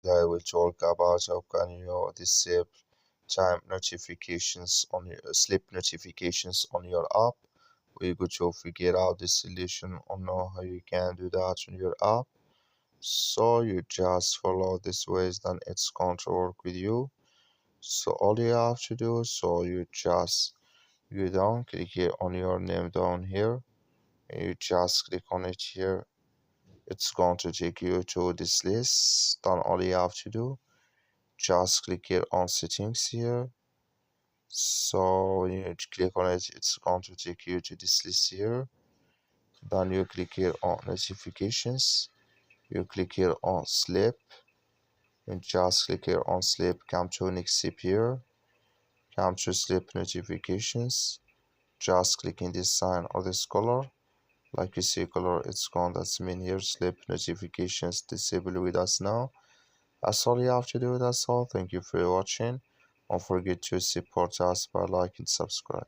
I will talk about how can you disable time notifications on your sleep notifications on your app. We're going to figure out the solution on how you can do that on your app. So you just follow this ways, then it's going to work with you. So all you have to do, so you down, click here on your name down here. You just click on it here. It's going to take you to this list. Then all you have to do, just click here on settings here. So you click on it, it's going to take you to this list here. Then you click here on notifications. You click here on sleep. You just click here on sleep, come to next step here. Come to sleep notifications. Just clicking this sign or this color. Like you see color, it's gone. That's mean here sleep notifications disabled with us now. That's all you have to do. That's all. Thank you for watching. Don't forget to support us by liking and subscribe.